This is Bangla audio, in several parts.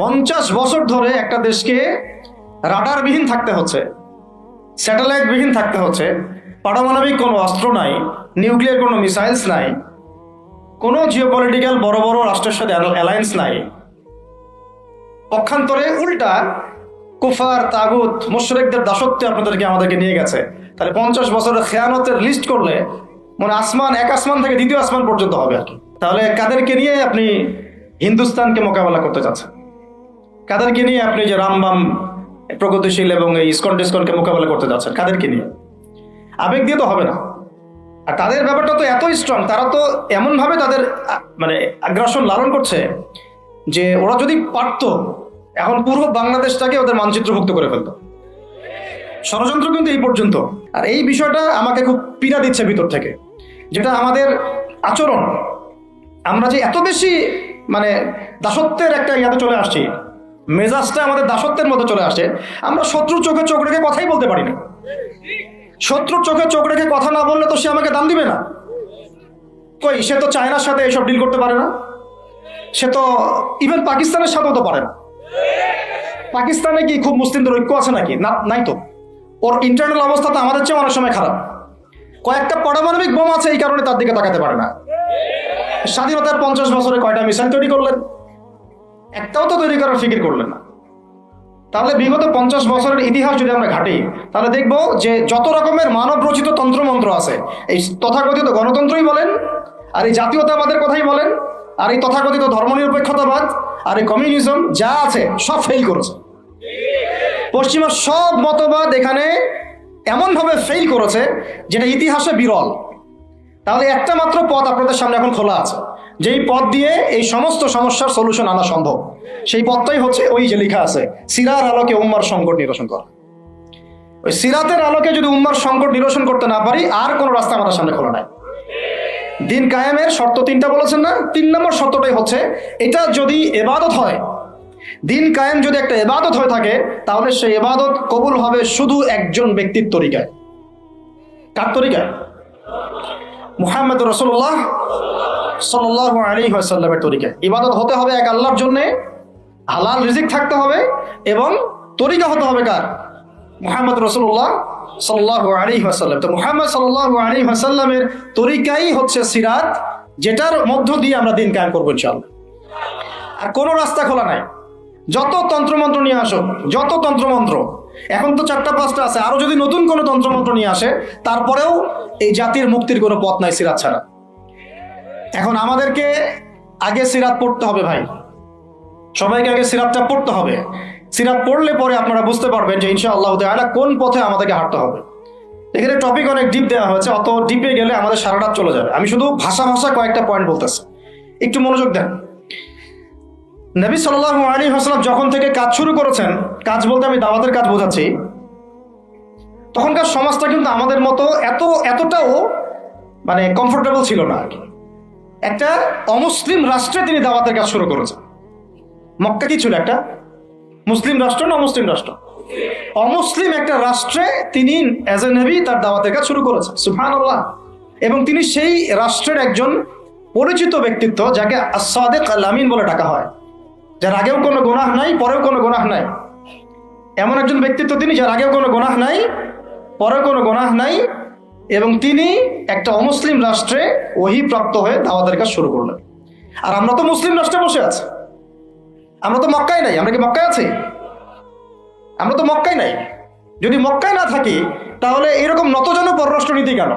50 বছর ধরে একটা দেশকে রাডারবিহীন থাকতে হচ্ছে, স্যাটেলাইটবিহীন থাকতে হচ্ছে, পারমাণবিক কোনো অস্ত্র নাই, নিউক্লিয়ার কোনো মিসাইলস নাই, কোনো জিওপলিটিক্যাল বড় বড় রাষ্ট্রের সাথে অ্যালায়েন্স নাই। পক্ষান্তরে উল্টা কুফার, তাগুত, মুশরিকদের দাসত্বে আপনাদেরকে আমাদেরকে নিয়ে গেছে। তাহলে 50 বছরের খেয়ানতের লিস্ট করলে মানে এক আসমান থেকে দ্বিতীয় আসমান পর্যন্ত হবে আর কি। তাহলে কাদেরকে নিয়ে আপনি হিন্দুস্তানকে মোকাবেলা করতে চাচ্ছেন? কাদেরকে নিয়ে আপনি যে রামবাম প্রগতিশীল এবং এই ইসকন টিসকনকে মোকাবেলা করতে যাচ্ছেন? কাদেরকে নিয়ে? আবেগ দিয়ে তো হবে না। আর তাদের ব্যাপারটা তো এতই স্ট্রং, তারা তো এমনভাবে তাদের মানে আগ্রাসন লালন করছে যে ওরা যদি পারতো এখন পুরো বাংলাদেশটাকে ওদের মানচিত্রভুক্ত করে ফেলতো। ষড়যন্ত্র কিন্তু এই পর্যন্ত। আর এই বিষয়টা আমাকে খুব পীড়া দিচ্ছে ভিতর থেকে, যেটা আমাদের আচরণ, আমরা যে এত বেশি মানে দাসত্বের একটা ইয়াতে চলে আসছি, মেজাজটা আমাদের দাসত্বের মধ্যে চলে আসছে। আমরা শত্রুর চোখে চোখ রেখে কথাই বলতে পারি না। শত্রুর চোখে চোখ রেখে কথা না বললে তো সে আমাকে দাম দিবে না। কই, সে তো চায়নার সাথে এইসব ডিল করতে পারে না, সে তো ইভেন পাকিস্তানের সাথেও তো পারে না। পাকিস্তানে কি খুব মুসলিমদের ঐক্য আছে নাকি? না, নাই তো। ওর ইন্টারনাল অবস্থা তো আমাদের চেয়ে অনেক সময় খারাপ। কয়েকটা পারমাণবিক বোম আছে, এই কারণে তার দিকে তাকাতে পারে না। স্বাধীনতার 50 বছরে কয়টা মিসাইল তৈরি করলেন? একটাও তো তৈরি করার ফিকির করলেন না। তাহলে বিগত 50 বছরের ইতিহাস যদি আমরা ঘাটি, তাহলে দেখব যে যত রকমের মানব রচিত তন্ত্রমন্ত্র আছে, এই তথাকথিত গণতন্ত্রই বলেন, আর এই জাতীয়তাবাদের কথাই বলেন, আর এই তথাকথিত ধর্মনিরপেক্ষতাবাদ, আর এই কমিউনিজম যা আছে সব ফেল করেছে। পশ্চিমা সব মতবাদ এখানে এমনভাবে ফেল করেছে যেটা ইতিহাসে বিরল। তাহলে একটা মাত্র পথ আপনাদের সামনে এখন খোলা আছে, যেই পথ দিয়ে এই সমস্ত সমস্যার সলিউশন আনা সম্ভব। সেই পথটাই হচ্ছে ওই যে লেখা আছে, সিরার আলোকে উম্মার সংকট নিরসন করা। ওই সিরাতের আলোকে যদি উম্মার সংকট নিরসন করতে না পারি, আর কোনো রাস্তা আমাদের সামনে খোলা নাই। দিন কায়েমের শর্ত 3টা বলেছেন না? 3 নম্বর শর্তটাই হচ্ছে এটা যদি ইবাদত হয়, দিন কায়েম যদি একটা ইবাদত হয়ে থাকে, তাহলে সেই ইবাদত কবুল হবে শুধু একজন ব্যক্তির তরিকায়। কার তরিকায়? মুহাম্মদ রাসূলুল্লাহ সাল্লাল্লাহু আলাইহি ওয়াসাল্লামের তরিকায়। ইবাদত হতে হবে এক আল্লাহর জন্য, হালাল রিজিক থাকতে হবে, এবং তরিকা হতে হবে কার? মুহাম্মদ রাসূলুল্লাহ সাল্লাল্লাহু আলাইহি ওয়াসাল্লাম। তো মুহাম্মদ সাল্লাল্লাহু আলাইহি ওয়াসাল্লামের তরিকাই হচ্ছে সিরাত, যেটার মধ্য দিয়ে আমরা দিন কায়েম করবো ইনশাআল্লাহ। আর কোনো রাস্তা খোলা নাই। যত তন্ত্রমন্ত্র নিয়ে আসো, যত তন্ত্রমন্ত্র, এখন তো 4টা-5টা আছে, আরো যদি নতুন কোনো তন্ত্রমন্ত্র নিয়ে আসে, তারপরেও এই জাতির মুক্তির কোনো পথ নাই সিরাত ছাড়া। এখন আমাদেরকে আগে সিরাত পড়তে হবে ভাই, সবাইকে আগে সিরাতটা পড়তে হবে। সিরাত পড়লে পরে আপনারা বুঝতে পারবেন যে ইনশাআল্লাহ তাআলা কোন পথে আমাদেরকে হাঁটতে হবে। এখানে টপিক অনেক ডিপ দেওয়া হয়েছে, অত ডিপে গেলে আমাদের সারা রাত চলে যাবে। আমি শুধু ভাষা কয়েকটা পয়েন্ট বলতেছি, একটু মনোযোগ দেন। নবী সাল্লাল্লাহু আলাইহি ওয়াসাল্লাম যখন থেকে কাজ শুরু করেছেন, কাজ বলতে আমি দাওয়াতের কাজ বোঝাচ্ছি, তখনকার সমাজটা কিন্তু আমাদের মতো এতটাও মানে কমফোর্টেবল ছিল না আর কি। একটা অমুসলিম রাষ্ট্রে তিনি দাওয়াতের কাজ শুরু করেছেন। মক্কা কি ছিল? একটা মুসলিম রাষ্ট্র না অমুসলিম রাষ্ট্র? অমুসলিম একটা রাষ্ট্রে তিনি অ্যাজ এ নবী তার দাওয়াতের কাজ শুরু করেছেন। সুবহানাল্লাহ। এবং তিনি সেই রাষ্ট্রের একজন পরিচিত ব্যক্তিত্ব, যাকে আস-সাদিক আল-আমিন বলে ডাকা হয়, যার আগেও কোনো গুনাহ নাই, পরেও কোনো গুনাহ নাই। এমন একজন ব্যক্তিত্ব তিনি, যার আগেও কোনো গুনাহ নাই, পরেও কোনো গুনাহ নাই, এবং তিনি একটা অমুসলিম রাষ্ট্রে ওহী প্রাপ্ত হয়ে দাওয়াতের কাজ শুরু করলেন। আর আমরা তো মুসলিম রাষ্ট্রে বসে আছি, আমরা তো মক্কায় নাই। আমরা কি মক্কায় আছি? আমরা তো মক্কায় নাই। যদি মক্কায় না থাকি, তাহলে এরকম নতজন পররাষ্ট্রনীতি কেন?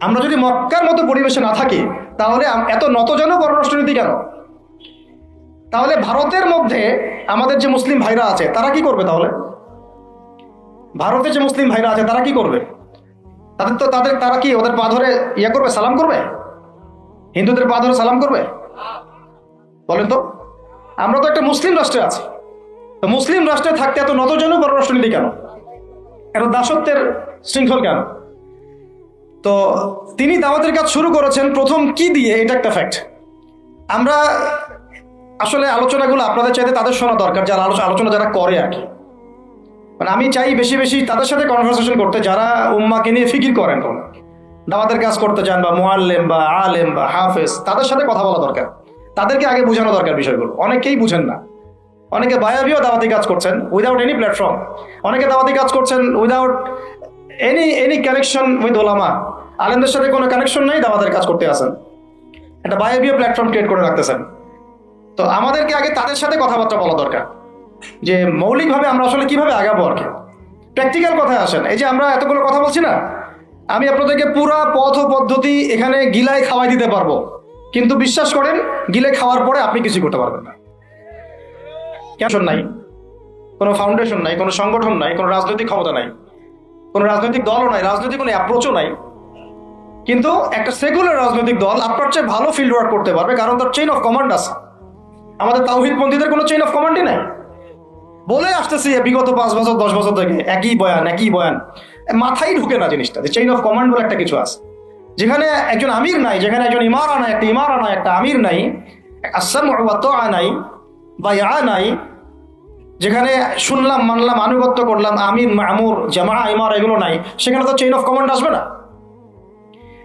আমরা যদি মক্কার মতো পরিবেশে না থাকি, তাহলে এত নতজন পররাষ্ট্রনীতি কেন? তাহলে ভারতের মধ্যে আমাদের যে মুসলিম ভাইরা আছে, তারা কি করবে? তাহলে ভারতে যে মুসলিম ভাইরা আছে, তারা কি করবে? তারা কি ওদের পা ধরে ইয়া করবে, সালাম করবে? হিন্দুদের পা ধরে সালাম করবে? বলেন তো। আমরা তো একটা মুসলিম রাষ্ট্রে আছি, তো মুসলিম রাষ্ট্রে থাকতে এত নতজন পররাষ্ট্রনীতি কেন? এত দাসত্বের শৃঙ্খল কেন? তো তিনি দাওয়াতের কাজ শুরু করেছেন প্রথম কি দিয়ে, এটা একটা ফ্যাক্ট। আমরা আসলে আলোচনাগুলো আপনাদের চাইতে তাদের শোনা দরকার, যারা আলোচনা যারা করে আর কি। মানে আমি চাই বেশি বেশি তাদের সাথে কনভারসেশন করতে, যারা উম্মাকে নিয়ে ফিকির করেন, দাওয়াতের কাজ করতে চান, বা মুআল্লিম বা আলেম বা হাফেজ, তাদের সাথে কথা বলা দরকার। তাদেরকে আগে বোঝানো দরকার বিষয়গুলো। অনেকেই বুঝেন না, অনেকে বায়াবিও দাওয়াতি কাজ করছেন উইদাউট এনি প্ল্যাটফর্ম, অনেকে দাওয়াতি কাজ করছেন উইদাউট এনি কানেকশন উইথ ওলামা, আলেমদের সাথে কোনো কানেকশন নেই, দাওয়াতের কাজ করতে আসেন, একটা বায়াবিও প্ল্যাটফর্ম ক্রিয়েট করে রাখতেছেন। তো আমাদেরকে আগে তাদের সাথে কথাবার্তা বলা দরকার যে মৌলিকভাবে আমরা আসলে কিভাবে আগাবো আর কি। প্র্যাকটিক্যাল কথায় আসেন, এই যে আমরা এতগুলো কথা বলছি না, আমি আপনাদেরকে পুরা পথ ও পদ্ধতি এখানে গিলায় খাওয়াই দিতে পারবো, কিন্তু বিশ্বাস করেন গিলে খাওয়ার পরে আপনি কিছু করতে পারবেন না। কেন নাই, কোনো ফাউন্ডেশন নাই, কোনো সংগঠন নাই, কোনো রাজনৈতিক ক্ষমতা নাই, কোনো রাজনৈতিক দলও নাই, রাজনৈতিক কোনো অ্যাপ্রোচও নাই, কিন্তু একটা সেকুলার রাজনৈতিক দল আপনার চেয়ে ভালো ফিল্ড ওয়ার্ক করতে পারবে, কারণ তার চেইন অফ কমান্ড আছে। আমাদের তাওহীদপন্থীদের কোনো চেইন অফ কমান্ডই নাই। বলে আসতেছি বিগত 5 বছর 10 বছর থেকে একই বয়ান, মাথায় ঢুকে না জিনিসটা যে চেইন অফ কমান্ড বলে একটা কিছু আছে, যেখানে একজন আমির নাই, যেখানে একজন ইমারা নাই, একটা আমির নাই, আসসামউ ওয়া তাআ নাই, বায়আ নাই, যেখানে শুনলাম মানলাম আনুগত্য করলাম, আমির মামুর জামা ইমারা এগুলো নাই, সেখানে তো চেইন অফ কমান্ড আসবে না।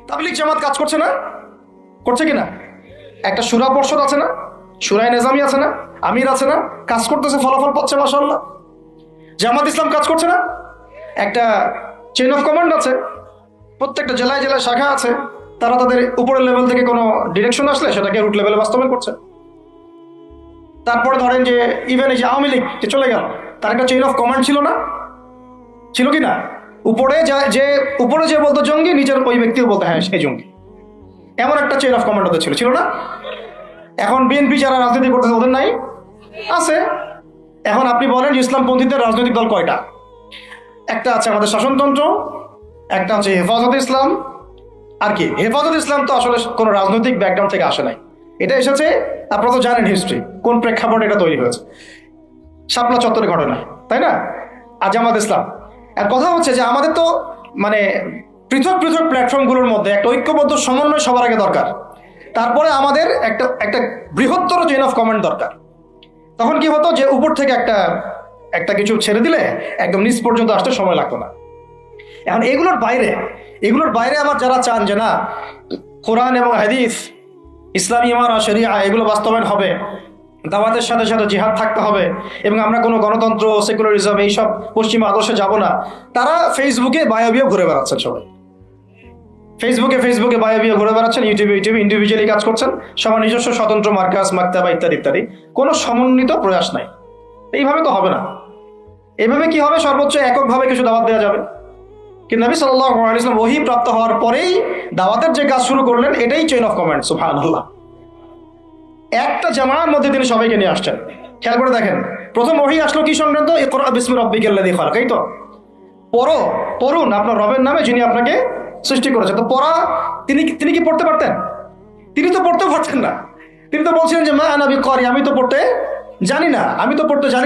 তাবলীগ জামাত কাজ করছে না, করছে কিনা? একটা শুরা পর্ষদ আছে না, শুরায়ে নিজামি আছে না, আমির আছে না, কাজ করতেছে, ফলাফল পাচ্ছে মাশাআল্লাহ। জামাত ইসলাম কাজ করছে না, একটা চেইন অফ কমান্ড আছে, প্রত্যেকটা জেলায় জেলায় শাখা আছে, তারা তাদের উপরের লেভেল থেকে কোনো ডিরেকশন আসলে সেটাকে রুট লেভেলে বাস্তবায়ন করছে। তারপরে ধরেন যে ইভেন এই যে আওয়ামী লীগ যে চলে গেল, তার একটা চেইন অফ কমান্ড ছিল না, ছিল কি না? উপরে যে বলতো জঙ্গি, নিচের ওই ব্যক্তিও বলতো হ্যাঁ সেই জঙ্গি, এমন একটা চেইন অফ কমান্ড ওদের ছিল না? এখন বিএনপি যারা রাজনীতি করতেছে ওদের নাই, আছে। এখন আপনি বলেন ইসলামপন্থীদের রাজনৈতিক দল কয়টা? একটা আছে আমাদের শাসনতন্ত্র, একটা হচ্ছে হেফাজত ইসলাম, আর কি হেফাজত ইসলাম তো আসলে কোনো রাজনৈতিক ব্যাকগ্রাউন্ড থেকে আসে নাই, এটা এসেছে আপনারা তো জানেন হিস্ট্রি, কোন প্রেক্ষাপটে এটা তৈরি হয়েছে, শাপলা চত্বরের ঘটনা, তাই না? আর জামাত ইসলাম। আর কথা হচ্ছে যে আমাদের তো মানে পৃথক পৃথক প্ল্যাটফর্মগুলোর মধ্যে একটা ঐক্যবদ্ধ সমন্বয় সবার আগে দরকার, তারপরে আমাদের একটা বৃহত্তর চেইন অফ কমান্ড দরকার। তখন কি হতো যে উপর থেকে একটা কিছু ছেড়ে দিলে একদম নিচ পর্যন্ত আসতে সময় লাগতো না। এখন এগুলোর বাইরে আবার যারা চান যে না কোরআন এবং হাদিস, ইসলামী ইমারা, শরিয়া এগুলো বাস্তবায়ন হবে, দাওয়াতের সাথে সাথে জিহাদ থাকতে হবে, এবং আমরা কোনো গণতন্ত্র, সেকুলারিজম এইসব পশ্চিমা আদর্শে যাব না, তারা ফেসবুকে বায়োবিও ঘুরে বেড়াচ্ছেন, সবাই ফেসবুকে বায়োবিও ঘুরে বেড়াচ্ছেন, ইউটিউবে ইন্ডিভিজুয়ালি কাজ করছেন, সবার নিজস্ব স্বতন্ত্র মার্কাস, মাকতাবা ইত্যাদি, কোনো সমন্বিত প্রয়াস নাই। এইভাবে তো হবে না। এইভাবে কি হবে? সর্বোচ্চ এককভাবে কিছু দাওয়াত দেওয়া যাবে, কিন্তু নবী সাল্লাল্লাহু আলাইহি ওয়াসাল্লাম ওহী প্রাপ্ত হওয়ার পরেই দাওয়াতের যে কাজ শুরু করলেন, এটাই চেইন অফ কমান্ড। সুবহানাল্লাহ। একটা জামার মধ্যে তিনি সবাইকে নিয়ে আসছেন। খেয়াল করে দেখেন, প্রথম ওহী আসলো কি সংক্রান্ত? ইকরা বিসমি রাব্বিকাল্লাযী খালাক, এই তো পড়ুন আপনার রবের নামে যিনি আপনাকে সৃষ্টি করেছে। তো পড়া তিনি কি পড়তে পারতেন? তিনি তো পড়তে পারতেন না। তিনি তো বলছিলেন যে মা আনা বিকারি, আমি তো পড়তে জানি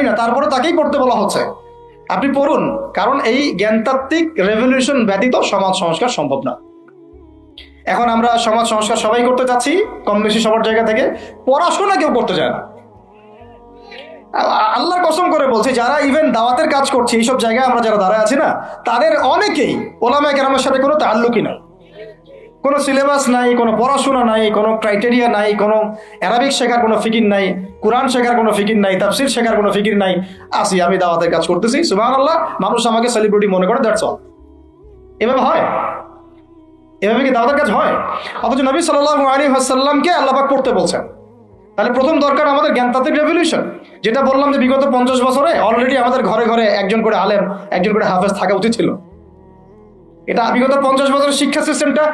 না, তারপরে তাকেই পড়তে বলা হচ্ছে, আপনি পড়ুন। কারণ এই জ্ঞানতাত্ত্বিক রেভলিউশন ব্যতীত সমাজ সংস্কার সম্ভব না। এখন আমরা সমাজ সংস্কার সবাই করতে চাচ্ছি, কম বেশি সবার জায়গা থেকে, পড়াশোনা কেউ করতে চায় না। আল্লাহর কসম করে বলছি, যারা ইভেন দাওয়াতের কাজ করছে এইসব জায়গায় আমরা যারা দাঁড়ায় আছি না, তাদের অনেকেই ওলামায়ে কেরামের সাথে কোনো তাআল্লুকই নাই, কোনো সিলেবাস নাই, কোনো পড়াশোনা নাই, কোনো ক্রাইটেরিয়া নাই, কোনো অ্যারাবিক শেখার কোনো ফিকির নাই, কোরআন শেখার কোনো ফিকির নাই, তাফসির শেখার কোনো ফিকির নাই। আমি দাওয়াতের কাজ করতেছি, সুবহানাল্লাহ, মানুষ আমাকে সেলিব্রিটি মনে করে, দ্যাটস অল। এভাবে হয়? এভাবে কি দাওয়াতের কাজ হয়? অথচ নবী সাল্লাল্লাহু আলাইহি ওয়াসাল্লামকে আল্লাহ পাক পড়তে বলছেন। তাহলে প্রথম দরকার আমাদের জ্ঞানতাত্ত্বিক রেভলিউশন, যেটা বললাম যে বিগত 50 বছরে অলরেডি আমাদের ঘরে ঘরে একজন করে আলেম, একজন করে হাফেজ থাকা উচিত ছিল। এটা বিগত 50 বছরের শিক্ষা সিস্টেমটা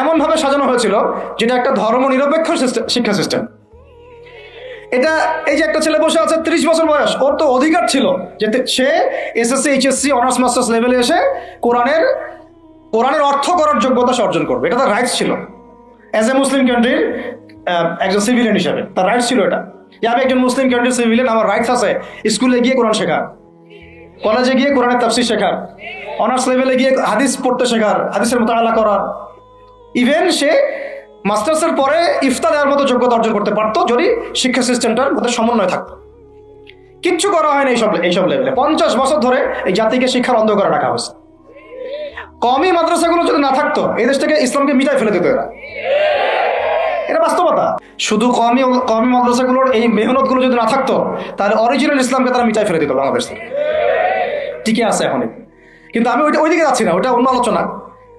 এমনভাবে সাজানো হয়েছিল যেটা একটা ধর্ম নিরপেক্ষ শিক্ষা সিস্টেম। এটা এই যে একটা ছেলে বসে আছে 30 বছর বয়স, ওর তো অধিকার ছিল যে সে এসএসসি, এইচএসসি, অনার্স মাস্টার্স লেভেলে এসে কোরআনের অর্থ করার যোগ্যতা সে অর্জন করবে। এটা তার রাইটস ছিল অ্যাজ এ মুসলিম কান্ট্রির একজন সিভিলিয়ান হিসাবে। তার রাইটস ছিল এটা, যে আমি একজন মুসলিম কান্ট্রির সিভিলিয়ান, আমার রাইটস আছে স্কুলে গিয়ে কোরআন শেখার, কলেজে গিয়ে কোরআনের তাফসীর শেখার, অনার্স লেভেলে গিয়ে হাদিস পড়তে শেখার, হাদিসের মুতাআলা করার। ইভেন সে মাস্টার্সের পরে ইফতা দেওয়ার মতো যোগ্যতা অর্জন করতে পারতো যদি শিক্ষা সিস্টেমটার মধ্যে সমন্বয় থাকতো। কিচ্ছু করা হয় না এইসব লেভেলে। 50 বছর ধরে এই জাতিকে শিক্ষার অন্ধকারে রাখা হয়েছে। কওমি মাদ্রাসাগুলো যদি না থাকতো, এই দেশ থেকে ইসলামকে মিটাই ফেলে দিত এরা। এটা বাস্তবতা। শুধু কওমি মাদ্রাসাগুলোর এই মেহনতগুলো যদি না থাকতো তাহলে অরিজিনাল ইসলামকে তারা মিটাই ফেলে দিত বাংলাদেশ থেকে। ঠিকই আছে এখন, কিন্তু আমি ওইদিকে যাচ্ছি না, ওটা অন্য আলোচনা,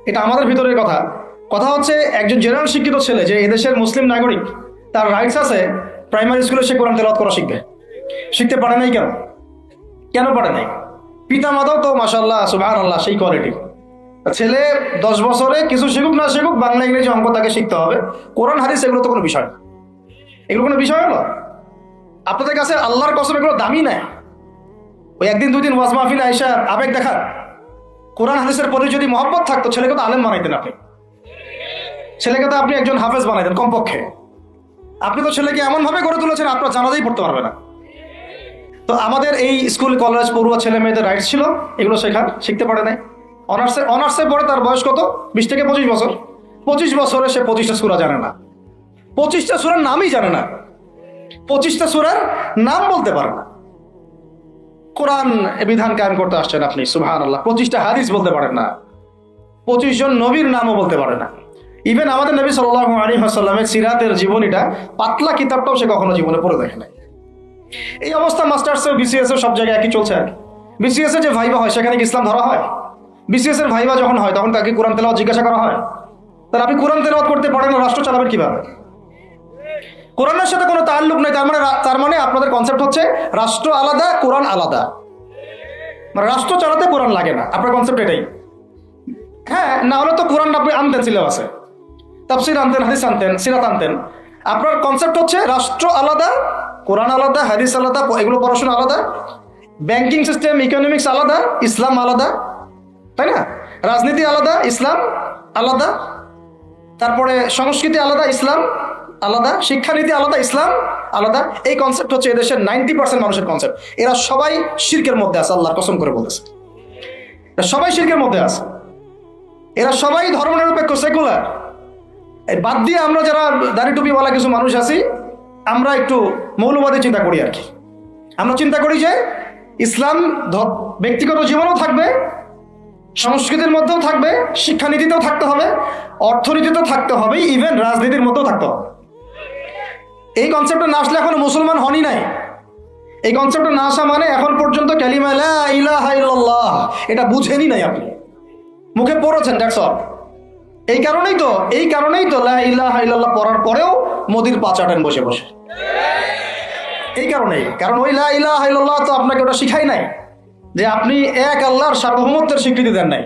এটা আমাদের ভিতরের কথা। কথা হচ্ছে একজন জেনারেল শিক্ষিত ছেলে যে এদেশের মুসলিম নাগরিক, তার রাইটস আছে প্রাইমারি স্কুলে সে কোরআন তেলাওয়াত করা শিখবে। শিখতে পারে নাই কেন? কেন পারে নাই? পিতা মাতাও তো মাশাআল্লাহ সুবহানাল্লাহ সেই কোয়ালিটি। ছেলে 10 বছরে কিছু শিখুক না শিখুক, বাংলা ইংরেজি অঙ্ক তাকে শিখতে হবে। কোরআন হাদিস এগুলো তো কোনো বিষয় না, এগুলো কোনো বিষয় হলো? আপনাদের কাছে আল্লাহর কসম এগুলো দামি নাই। ওই একদিন দুই দিন ওয়াজ মাহফিলে আইসা আবেগ দেখা, কোরআন হাদিসের প্রতি যদি মহব্বত থাকতো ছেলেকে তো আলেম বানাইতেন আপনি, ছেলেকে তো আপনি একজন হাফেজ বানাইতেন কমপক্ষে। আপনি তো ছেলেকে এমন ভাবে গড়ে তুলেছেন আপনার জানাজাই পড়তে পারবে না। তো আমাদের এই স্কুল কলেজ পড়ুয়া ছেলে মেয়েদের রাইটস ছিল এগুলো শেখার, শিখতে পারে নাই। অনার্সে পড়ে তার বয়স কত? 20 থেকে 25 বছর। 25 বছরে সে 25টা সূরা জানে না, 25টা সূরার নামই জানে না, 25টা সূরার নাম বলতে পারে না। কোরআন বিধান কায়েম করতে আসছেন আপনি, সুবহানাল্লাহ। 25টা হাদিস বলতে পারেন না, 25 জন নবীর নামও বলতে পারে না। ইভেন আমাদের নবী সাল্লাল্লাহু আলাইহি ওয়াসাল্লামের সিরাতের জীবনীটা, পাতলা কিতাবটাও সে কখনো জীবনে পড়ে দেখে নাই। এই অবস্থা মাস্টার্সে বিসিএস এর সব জায়গায় একই চলছে আর কি। বিসিএস এর যে ভাইবা হয় সেখানে কি ইসলাম ধরা হয়? বিসিএস এর ভাইবা যখন হয় তখন তাকে কোরআন তেলাওয়াত জিজ্ঞাসা করা হয়? তাহলে আপনি কোরআন তেলাওয়াত করতে পারেন না, রাষ্ট্র চালাবেন কিভাবে? কোরআনের সাথে কোনো তাল্লুক নেই, তার মানে আপনাদের কনসেপ্ট হচ্ছে রাষ্ট্র আলাদা কোরআন আলাদা, মানে রাষ্ট্র চালাতে কোরআন লাগে না, আপনার কনসেপ্ট এটাই। হ্যাঁ, না হলে তো কোরআন আপনি আনতেন সিলেবাসে, তাফসীর আনতেন, হাদিস আনতেন, সিরাত আনতেন। আপনার কনসেপ্ট হচ্ছে রাষ্ট্র আলাদা, কোরআন আলাদা, হাদিস আলাদা, এগুলো পড়াশোনা আলাদা, ব্যাংকিং সিস্টেম, ইকোনমিক্স আলাদা, ইসলাম আলাদা, তাই না? রাজনীতি আলাদা, ইসলাম আলাদা, তারপরে সংস্কৃতি আলাদা, ইসলাম আলাদা, শিক্ষানীতি আলাদা, ইসলাম আলাদা। এই কনসেপ্ট হচ্ছে এদেশের 90% মানুষের কনসেপ্ট। এরা সবাই শিরকের মধ্যে আছে, আল্লাহর কসম করে বলতেছে, এরা সবাই শিরকের মধ্যে আছে। এরা সবাই ধর্মনিরপেক্ষ, সেকুলার। বাদ দিয়ে আমরা যারা দাড়ি টুপিওয়ালা কিছু মানুষ আছি, আমরা একটু মৌলবাদী চিন্তা করি আর কি। আমরা চিন্তা করি যে ইসলাম ব্যক্তিগত জীবনেও থাকবে, সংস্কৃতির মধ্যেও থাকবে, শিক্ষানীতিতেও থাকতে হবে, অর্থনীতিতেও থাকতে হবে, ইভেন রাজনীতির মধ্যেও থাকতে হবে। এই কনসেপ্টটা না আসলে এখনো মুসলমান হনই নাই। এই কনসেপ্টটা না আসা মানে এখন পর্যন্ত কালিমা লা ইলাহা ইল্লাল্লাহ এটা বুঝেনি নাই আপনি, মুখে পড়েছেন, দ্যাটস অল। এই কারণেই তো লা ইলাহা ইল্লাল্লাহ পড়ার পরেও মোদির পা চাটেন বসে বসে। এই কারণেই, কারণ ওই লা ইলাহা ইল্লাল্লাহ তো আপনাকে ওটা শিখাই নাই যে আপনি এক আল্লাহর সার্বভৌমত্বের স্বীকৃতি দেন নাই।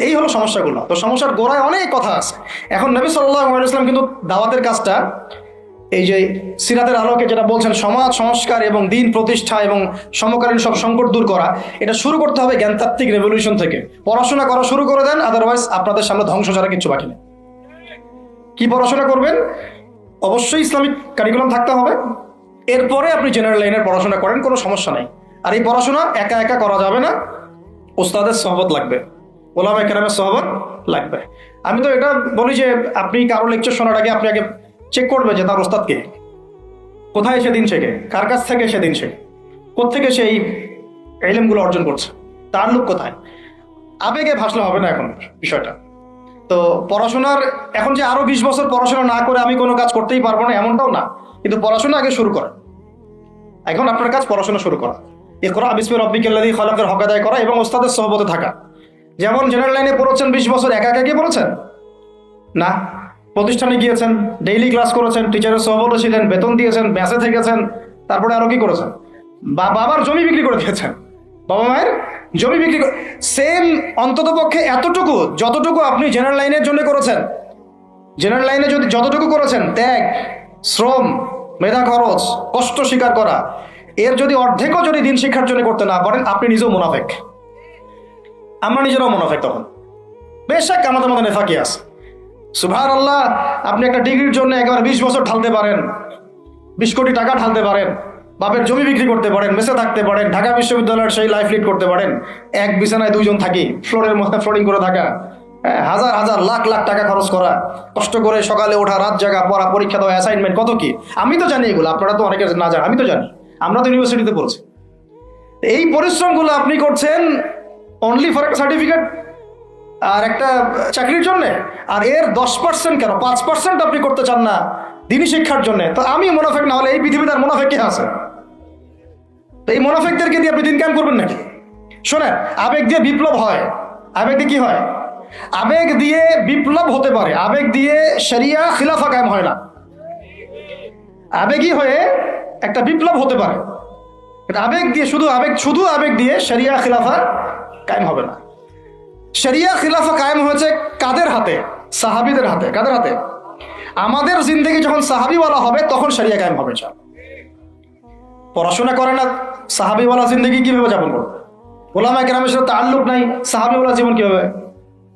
এই হলো সমস্যাগুলো। তো সমস্যার গোড়ায় অনেক কথা আছে। এখন নবী সাল্লাল্লাহু আলাইহি ওয়াসাল্লাম কিন্তু দাওয়াতের কাজটা, এই যে সিরাতের আলোকে যেটা বলছেন সমাজ সংস্কার এবং দিন প্রতিষ্ঠা এবং সমকালীন সব সংকট দূর করা, এটা শুরু করতে হবে জ্ঞানতাত্ত্বিক রেভলিউশন থেকে। পড়াশোনা করা শুরু করে দেন, আদারওয়াইজ আপনাদের সামনে ধ্বংস ছাড়া কিছু বাকি নেই। কি পড়াশোনা করবেন? অবশ্যই ইসলামিক কারিকুলাম থাকতে হবে। এরপরে আপনি জেনারেল লাইনের পড়াশোনা করেন, কোনো সমস্যা নাই। আর এই পড়াশোনা একা একা করা যাবে না, ওস্তাদের সহবত লাগবে, ওলামায়ে কেরামের সহবত লাগবে। আমি তো এটা বলি যে আপনি কারো লেকচার শোনার আগে আপনি আগে চেক করবে যে তার ওস্তাদ কে, কোথায় সে দিন শেখে, কার কাছ থেকে সে দিন শেখে, কোত্থেকে সে এই ইলমগুলো অর্জন করছে, তার লোক কোথায়। আবেগে ভাসলে হবে না এখন বিষয়টা। তো পড়াশোনার এখন যে আরো 20 বছর পড়াশোনা না করে আমি কোনো কাজ করতেই পারবো না এমনটাও না, কিন্তু পড়াশোনা আগে শুরু করা। এখন আপনার কাজ পড়াশোনা শুরু করা, ইকরা বিসমি রাব্বিকাল্লাযী খালাকের হক আদায় করা এবং ওস্তাদের সহবতে থাকা। যেমন জেনারেল লাইনে পড়েছেন 20 বছর একা একা কি পড়েছেন না, প্রতিষ্ঠানে গিয়েছেন, ডেইলি ক্লাস করেছেন, টিচারের সহবতে ছিলেন, বেতন দিয়েছেন, ব্যাচে থেকেছেন, তারপরে আরো কি করেছেন, বাবার জমি বিক্রি করে দিয়েছেন, বাবা মায়ের জমি বিক্রি করে। সেম অন্তত পক্ষে এতটুকু যতটুকু আপনি জেনারেল লাইনের জন্য করেছেন, জেনারেল লাইনে যদি যতটুকু করেছেন, ত্যাগ, শ্রম, মেধা খরচ, কষ্ট স্বীকার করা, এর যদি অর্ধেকও যদি দিন শিক্ষার জন্য করতে না পারেন, আপনি নিজেও মুনাফেক। আমরা নিজেরাও মুনাফেক তখন। বেশক আমাদের মধ্যে নেফাকি আছে, সুবহানাল্লাহ। আপনি একটা ডিগ্রির জন্য একবার 20 বছর ঢালতে পারেন, 20 কোটি টাকা ঢালতে পারেন, বাপের জমি বিক্রি করতে পারেন, মেসে থাকতে পারেন, ঢাকা বিশ্ববিদ্যালয়ের সেই লাইফ লিড করতে পারেন, এক বিছানায় 2 জন থাকি, ফ্লোরের মধ্যে ফ্লোরিং করে থাকা, হাজার হাজার লাখ লাখ টাকা খরচ করা, কষ্ট করে সকালে ওঠা, রাত জাগা, পড়া, পরীক্ষা দেওয়া, অ্যাসাইনমেন্ট, কত কি। আমি তো জানি এগুলো, আপনারা তো অনেকে না জানেন, আমি তো জানি, আমরা তো ইউনিভার্সিটিতে পড়ছি। এই পরিশ্রমগুলো আপনি করছেন অনলি ফর একটা সার্টিফিকেট, আর একটা চাকরির জন্য, আর এর 10% কেন 5% আপনি করতে চান না দিনই শিক্ষার জন্য, তো আমি মুনাফিক না হলে এই পৃথিবীতে আর মুনাফিক কে আছে? তো এই মুনাফিকদেরকে দিয়ে আপনি দিন কায়েম করবেন নাকি? শোনেন, আবেগ দিয়ে বিপ্লব হয়, আবেগ দিয়ে কি হয়? আবেগ দিয়ে বিপ্লব হতে পারে, আবেগ দিয়ে শরিয়া খিলাফা কায়েম হয় না। আবেগী হয়ে একটা বিপ্লব হতে পারে, আবেগ দিয়ে শুধু আবেগ দিয়ে শরিয়া খিলাফা কায়েম হবে না। শরিয়া খিলাফা কায়েম হয়েছে কাদের হাতে? সাহাবীদের হাতে। কাদের হাতে? আমাদের জিন্দেগি যখন সাহাবীওয়ালা হবে তখন শরিয়া কায়েম হবে। পড়াশোনা করে না, সাহাবীওয়ালা জিন্দেগি কিভাবে যাপন করবে? ওলামায়ে কেরামের সাথে তাআল্লুক নাই, সাহাবীওয়ালা জীবন কিভাবে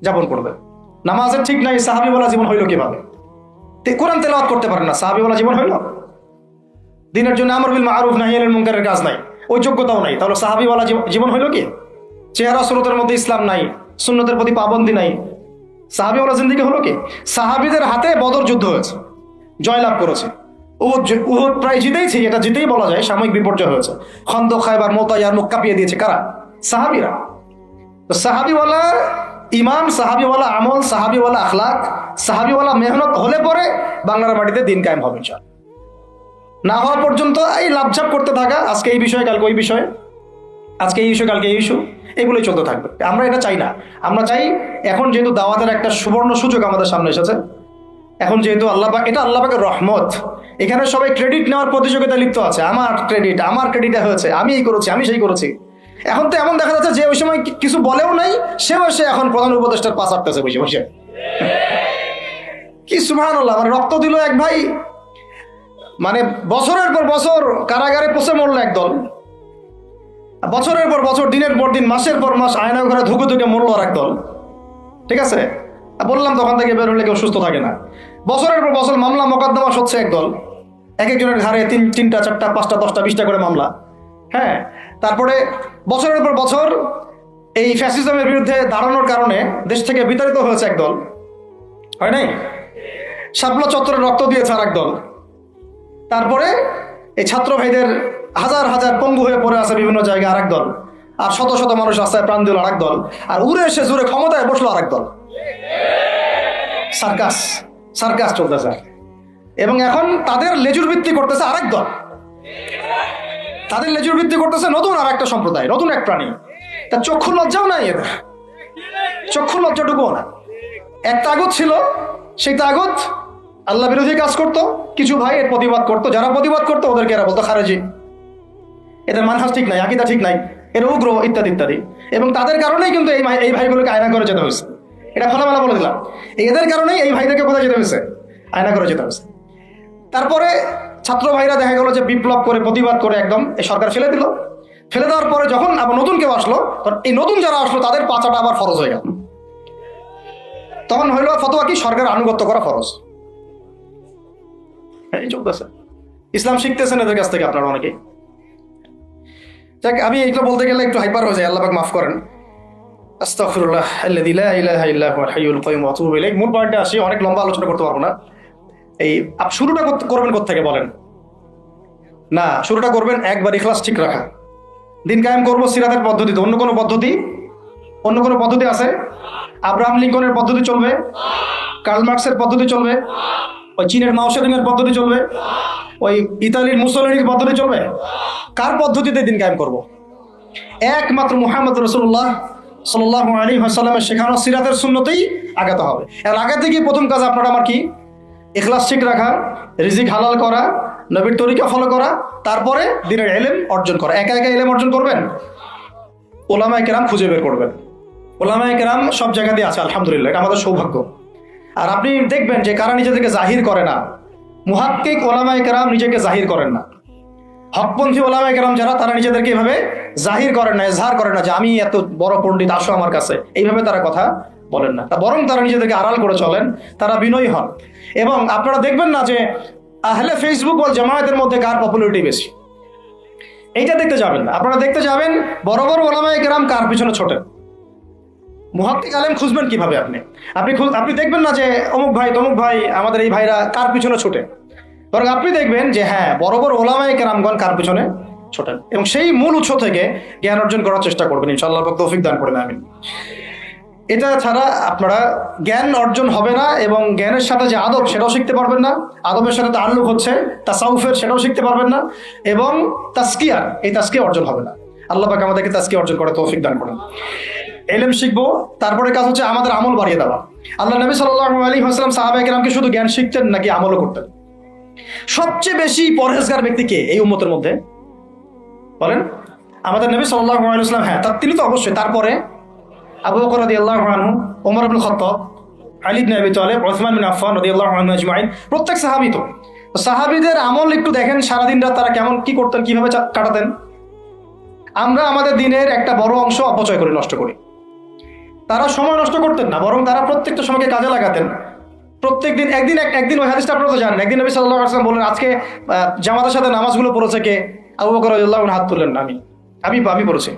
যাপন করবে? নামাজের ঠিক নাই, সাহাবীওয়ালা জীবন হইল কিভাবে? কোরআন তেলাওয়াত করতে পারেন না, সাহাবীওয়ালা জীবন হইল? দিনের জন্য আমর বিল মারুফ নাহি আনিল মুনকারের কাজ নাই, ওই যোগ্যতাও নাই, তাহলে সাহাবীওয়ালা জীবন হইল কি? চেহারা সুরতের মধ্যে ইসলাম নাই, সুন্নতের প্রতি পাবন্দি নাই, সাহাবীওয়ালা জিন্দেগি হলো কি? সাহাবীদের হাতে বদর যুদ্ধ হয়েছে, জয়লাভ করেছে। উহুদ প্রায় জিতেইছে, এটা জিতেই বলা যায়, সাময়িক বিপর্যয় হয়েছে। খন্দক, খায়বার, মুতায়ার মুখ কাঁপিয়ে দিয়েছে কারা? সাহাবীরা। তো সাহাবীওয়ালা ইমান, সাহাবীওয়ালা আমল, সাহাবীওয়ালা আখলাক, সাহাবীওয়ালা মেহনত হলে পরে বাংলার মাটিতে দিন কায়েম হবে। না হওয়া পর্যন্ত এই লাভঝাপ করতে থাকা, আজকে এই বিষয়ে কালকে ওই বিষয়ে, আজকে এই ইস্যু কালকে এই ইস্যু, এগুলোই চলতে থাকবে। আমরা এটা চাই না। আমরা চাই এখন যেহেতু দাওয়াতের একটা সুবর্ণ সুযোগ আমাদের সামনে এসেছে, এখন যেহেতু আল্লাহ পাক, এটা আল্লাহ পাকের রহমত, এখানে সবাই ক্রেডিট নেওয়ার প্রতিযোগিতা লিপ্ত আছে। আমার ক্রেডিট হয়েছে, আমি এই করেছি, আমি সেই করেছি। এখন তো এমন দেখা যাচ্ছে যে ওই সময় কিছু বলেও নাই, সে বসে এখন প্রধান উপদেষ্টার পাশ আটতেছে বসে বসে। কি সুবহানাল্লাহ! মানে রক্ত দিল এক ভাই, মানে বছরের পর বছর কারাগারে পচে মরলো একদল, বছরের পর বছর, দিনের পর দিন, মাসের পর মাস আয়না ঘরে ধুকে ধুকে মরলো আর একদল। ঠিক আছে, বললাম তখন থেকে বের হলে কেউ সুস্থ থাকে না। বছরের পর বছর মামলা মোকদ্দমা হচ্ছে একদল, এক একজনের ঘাড়ে 3টা 4টা 5টা 10টা 20টা করে মামলা। হ্যাঁ, তারপরে বছরের পর বছর এই ফ্যাসিজমের বিরুদ্ধে দাঁড়ানোর কারণে দেশ থেকে বিতাড়িত হয়েছে একদল, হয় নাই? শাপলা চত্বরে রক্ত দিয়েছে আর একদল। তারপরে এই ছাত্র ভাইদের হাজার হাজার পঙ্গু হয়ে পড়ে আছে বিভিন্ন জায়গায় আরেক দল, আর শত শত মানুষ রাস্তায় প্রাণ দিল আরেক দল, আর উড়ে এসে জুড়ে ক্ষমতায় বসলো আরেক দল। সার্কাস চলতেছে, এবং এখন তাদের লেজুর ভিত্তি করতেছে আরেক দল, তাদের লেজুর ভিত্তি করতেছে নতুন আর একটা সম্প্রদায়, নতুন এক প্রাণী। তার চক্ষু লজ্জাও নাই এদের, চক্ষু লজ্জাটুকুও না। এক তাগুত ছিল, সেই তাগুত আল্লাহ বিরোধী কাজ করতো, কিছু ভাই এর প্রতিবাদ করতো, যারা প্রতিবাদ করতো ওদেরকে এরা বলতো খারেজি, এদের মানহাজ ঠিক নাই, আকীদা ঠিক নাই, এর উগ্র, ইত্যাদি ইত্যাদি। এবং তাদের কারণেই কিন্তু এই ভাইগুলোকে আয়না করে যেতে হয়েছে। এটা খোলামেলা বলে দিলাম, এদের কারণেই এই ভাইদেরকে কোথায় যেতে হয়েছে? আয়না করে যেতে হয়েছে। তারপরে ছাত্র ভাইরা দেখা গেল যে বিপ্লব করে, প্রতিবাদ করে একদম এই সরকার ফেলে দিল। ফেলে দেওয়ার পরে যখন আবার নতুন কেউ আসলো, তখন এই নতুন যারা আসলো তাদের পাচাটা আবার ফরজ হয়ে গেল। তখন হইল ফতোয়া কি? সরকার আনুগত্য করা ফরজ। এই চলতেছে। ইসলাম শিখতেছেন এদের কাছ থেকে আপনারা অনেকেই। যাক, আমি এইগুলো বলতে গেলে একটু হাইপার হয়ে যায়, আল্লাহ পাক মাফ করেন। আস্তাগফিরুল্লাহ আল্লাযী লা ইলাহা ইল্লা হুয়াল হাইয়ুল কাইয়্যুম ওয়া আতুবু ইলাইহি। মূল পয়েন্টে আসি, অনেক লম্বা আলোচনা করতে পারবো না। এই শুরুটা করবেন কোত্থেকে বলেন? না, শুরুটা করবেন একবার ইখলাস ঠিক রাখা। দিন কায়েম করবো সিরাতের পদ্ধতিতে। অন্য কোনো পদ্ধতি আছে? আব্রাহাম লিঙ্কনের পদ্ধতি চলবে? কার্ল মার্কসের পদ্ধতি চলবে? ওই চীনের মাও সেতুংয়ের পদ্ধতি চলবে? ওই ইতালির মুসোলিনির পদ্ধতি চলবে? কার পদ্ধতিতে দিন কায়েম করব? একমাত্র মুহাম্মদ রাসূলুল্লাহ সাল্লাল্লাহু আলাইহি ওয়াসাল্লামের শেখানো সিরাতের সুন্নতেই আগাতে হবে। এর আগে থেকে প্রথম কাজ আপনার আমার কি? ইখলাস ঠিক রাখা, রিজিক হালাল করা, নবীর তরিকা ফলো করা, তারপরে দ্বীনের ইলম অর্জন করা। একা একা ইলম অর্জন করবেন? ওলামায়ে কেরাম খুঁজে বের করবেন। ওলামায়ে কেরাম সব জায়গাতেই আছে, আলহামদুলিল্লাহ, এটা আমাদের সৌভাগ্য। আর আপনি দেখবেন যে কারা নিজেদেরকে জাহির করে না, মুহাক্কিক ওলামায়ে কেরাম নিজেকে জাহির করেন না। হকপন্থী ওলামায়ে কেরাম যারা, তারা নিজেদেরকে এভাবে জাহির করেন না, ইজহার করেন না যে আমি এত বড় পণ্ডিত, আসো আমার কাছে, এইভাবে তারা কথা বলেন না। বরং তারা নিজেদেরকে আড়াল করে চলেন, তারা বিনয়ী হন। এবং আপনারা দেখবেন না যে আহলে ফেসবুক ওয়াল জামায়াতের মধ্যে কার পপুলারিটি বেশি, এইটা দেখতে যাবেন না। আপনারা দেখতে যাবেন বড় বড় ওলামায়ে কেরাম কার পিছনে ছোটেন। মুহাক্কিক আলেম খুঁজবেন কিভাবে? আপনি দেখবেন না যে অমুক ভাই তমুক ভাই, আমাদের এই ভাইরা কার পিছনে ছোটে, বরং আপনি দেখবেন যে হ্যাঁ, বড় বড় ওলামায়ে কেরামগণ কার পিছনে ছোটেন, এবং সেই মূল উৎস থেকে জ্ঞান অর্জন করার চেষ্টা করবেন। ইনশাআল্লাহ তৌফিক দান করেন, আমিন। এটা ছাড়া আপনারা জ্ঞান অর্জন হবে না, এবং জ্ঞানের সাথে যে আদব সেটাও শিখতে পারবেন না। আদবের সাথে তাআল্লুক হচ্ছে তাসাউফের, সেটাও শিখতে পারবেন না, এবং তাসকিয়ার এই তাসকিয়া অর্জন হবে না। আল্লাহ পাক আমাদেরকে তাসকিয়া অর্জন করে তৌফিক দান করেন। ইলম শিখবো, তারপরে কাজ হচ্ছে আমাদের আমল বাড়িয়ে দেওয়া। আল্লাহ নবী সাল্লাল্লাহু আলাইহি ওয়াসাল্লাম সাহাবায়ে কেরামকে শুধু জ্ঞান শিখতেন নাকি আমলও করতেন? সবচেয়ে বেশি পরহেজগার ব্যক্তি কে এই উম্মতের মধ্যে বলেন? আমাদের নবী সাল্লাল্লাহু আলাইহি ওয়াসাল্লাম। হ্যাঁ, তিনি তো অবশ্যই। তারপরে আবু বকর রাদিয়াল্লাহু আনহু, ওমর ইবনে খাত্তাব, আলী ইবনে আবি তালিব, উসমান বিন আফফান রাদিয়াল্লাহু আনহু আজমাইন, প্রত্যেক সাহাবী। তো সাহাবীদের আমল একটু দেখেন, সারাদিন রাত তারা কেমন কি করতেন, কিভাবে কাটাতেন। আমরা আমাদের দিনের একটা বড় অংশ অপচয় করে নষ্ট করি। তারা সময় নষ্ট করতেন না, বরং তারা প্রত্যেকটা সময়কে কাজে লাগাতেন। প্রত্যেক দিন একদিন ওই হাদিসটা আপনারা তো জানেন, একদিন নবী সাল্লাল্লাহু আলাইহি ওয়াসাল্লাম বললেন, আজকে জামাতের সাথে নামাজগুলো পড়েছে কে? আবু বকর রাদিয়াল্লাহু আনহু হাত তুললেন, আমি পড়েছি।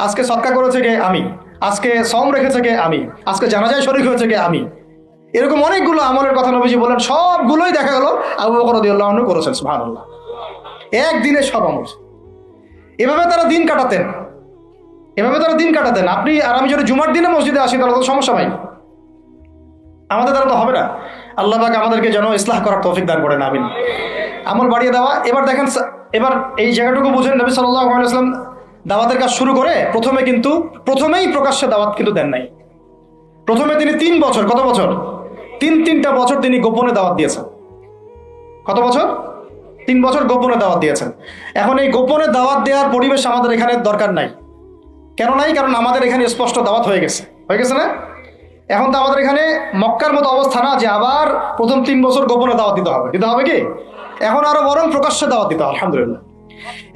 আজকে সদকা করেছে কে? আমি। আজকে সওম রেখেছে কে? আমি। আজকে জানাজায় শরীক হয়েছে কে? আমি। এরকম অনেকগুলো আমলের কথা নবীজি বলেন, সবগুলোই দেখা গেল আবু বকর রাদিয়াল্লাহু আনহু করেছেন। সুবহানাল্লাহ, একদিনে সব আমল। এভাবে তারা দিন কাটাতেন। আপনি আর আমি যদি জুমার দিনে মসজিদে আসি তাহলে তো সমস্যা ভাই, আমাদের দ্বারা তো হবে না। আল্লাহ পাক আমাদেরকে যেন ইসলাহ করার তৌফিক দান করেন, আমিন। আমল বাড়িয়ে দেওয়া। এবার দেখেন, এবার এই জায়গাটুকু বুঝেন, নবী সাল্লাল্লাহু আলাইহি ওয়াসাল্লাম দাওয়াতের কাজ শুরু করে প্রথমেই প্রকাশ্যে দাওয়াত কিন্তু দেন নাই। প্রথমে তিনি 3 বছর, কত বছর? তিনটা বছর তিনি গোপনে দাওয়াত দিয়েছেন। কত বছর? 3 বছর গোপনে দাওয়াত দিয়েছেন। এখন এই গোপনে দাওয়াত দেওয়ার পরিবেশ আমাদের এখানে দরকার নাই। কেন নাই? কারণ আমাদের এখানে স্পষ্ট দাওয়াত হয়ে গেছে না? এখন তো আমাদের এখানে মক্কার মতো অবস্থা না যে আবার প্রথম 3 বছর গোপনে দাওয়াত দিতে হবে কি? এখন আরো বরং প্রকাশ্যে দাওয়াত দিতে হবে, আলহামদুলিল্লাহ।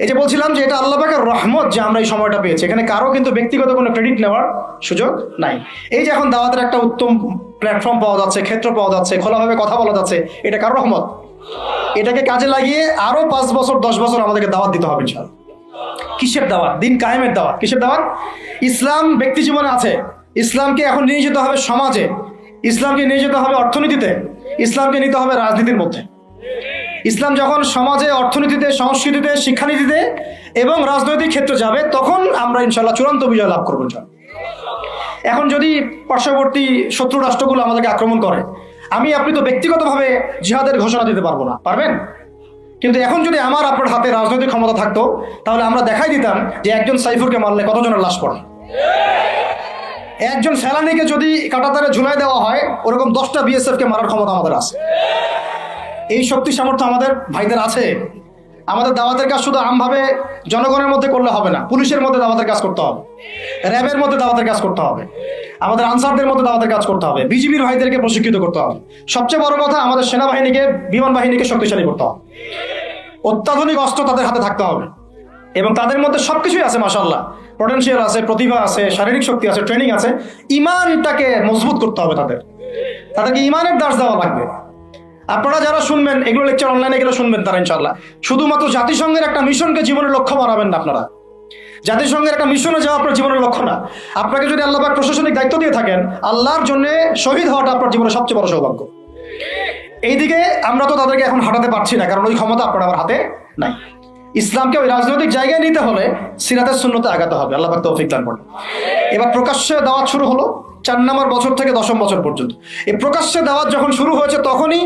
এই যে বলছিলাম যে এটা আল্লাহ পাকের রহমত যে আমরা এই সময়টা পেয়েছি। এখানে কারো কিন্তু ব্যক্তিগত কোনো ক্রেডিট নেওয়ার সুযোগ নাই। এই যে এখন দাওয়াতের একটা উত্তম প্ল্যাটফর্ম পাওয়া যাচ্ছে, ক্ষেত্র পাওয়া যাচ্ছে, খোলাভাবে কথা বলা যাচ্ছে, এটা কারো রহমত। এটাকে কাজে লাগিয়ে আরো 5 বছর 10 বছর আমাদেরকে দাওয়াত দিতে হবে ইনশাআল্লাহ। কিসের দাওয়াত? দিন কায়েমের দাওয়াত। কিসের দাওয়াত? ইসলাম ব্যক্তি জীবনে আছে, ইসলামকে এখন নিয়ে যেতে হবে সমাজে, ইসলামকে নিয়ে যেতে হবে অর্থনীতিতে, ইসলামকে নিতে হবে রাজনীতির মধ্যে। ইসলাম যখন সমাজে, অর্থনীতিতে, সংস্কৃতিতে, শিক্ষানীতিতে এবং রাজনৈতিক ক্ষেত্রে যাবে, তখন আমরা ইনশাআল্লাহ চূড়ান্ত বিজয় লাভ করবো। এখন যদি পার্শ্ববর্তী শত্রু রাষ্ট্রগুলো আমাদেরকে আক্রমণ করে, আপনি তো ব্যক্তিগতভাবে জিহাদের ঘোষণা দিতে পারবো না, পারবেন? কিন্তু এখন যদি আপনার হাতে রাজনৈতিক ক্ষমতা থাকতো, তাহলে আমরা দেখাই দিতাম যে একজন সাইফুরকে মারলে কতজনের লাশ পড়ে। একজন ফেলানিকে যদি কাঁটাতারে ঝুলাই দেওয়া হয়, ওরকম 10টা বিএসএফ কে মারার ক্ষমতা আমাদের আছে। এই শক্তি সামর্থ্য আমাদের ভাইদের আছে। আমাদের দাওয়াতের কাজ শুধু আমভাবে জনগণের মধ্যে করলে হবে না, পুলিশের মধ্যে দাওয়াতের কাজ করতে হবে, র্যাবের মধ্যে দাওয়াতের কাজ করতে হবে, আমাদের আনসারদের মধ্যে দাওয়াতের কাজ করতে হবে, বিজিবির ভাইদেরকে প্রশিক্ষিত করতে হবে। সবচেয়ে বড় কথা, আমাদের সেনাবাহিনীকে, বিমান বাহিনীকে শক্তিশালী করতে হবে। অত্যাধুনিক অস্ত্র তাদের হাতে থাকতে হবে, এবং তাদের মধ্যে সবকিছুই আছে, মাশাআল্লাহ। পটেনশিয়াল আছে, প্রতিভা আছে, শারীরিক শক্তি আছে, ট্রেনিং আছে। ইমানটাকে মজবুত করতে হবে তাদেরকে ইমানের দাস দেওয়া লাগবে। আপনারা যারা শুনবেন এগুলো লেকচার অনলাইনে গেলে শুনবেন, তারা ইনশাআল্লাহ শুধুমাত্র জাতিসংঘের একটা মিশনকে জীবনের লক্ষ্য বানাবেন না। আপনারা জাতিসংঘের একটা মিশনে যাওয়া আপনার জীবনের লক্ষ্য না। আপনাকে যদি আল্লাহ পাক প্রশাসনিক দায়িত্ব দিয়ে থাকেন, আল্লাহর জন্য শহীদ হওয়াটা আপনার জীবনের সবচেয়ে বড় সৌভাগ্য। এইদিকে আমরা তো তাদেরকে এখন হাঁটাতে পারছি না, কারণ ওই ক্ষমতা আপনার আমার হাতে নাই। ইসলামকে ওই রাজনৈতিক জায়গায় নিতে হলে সিরাতের সুন্নতে আগাতে হবে। আল্লাহ পাক তৌফিক দান করেন। এবার প্রকাশ্যে দাওয়াত শুরু হলো 4 নম্বর বছর থেকে 10ম বছর পর্যন্ত। এই প্রকাশ্যে দাওয়াত যখন শুরু হয়েছে, তখনই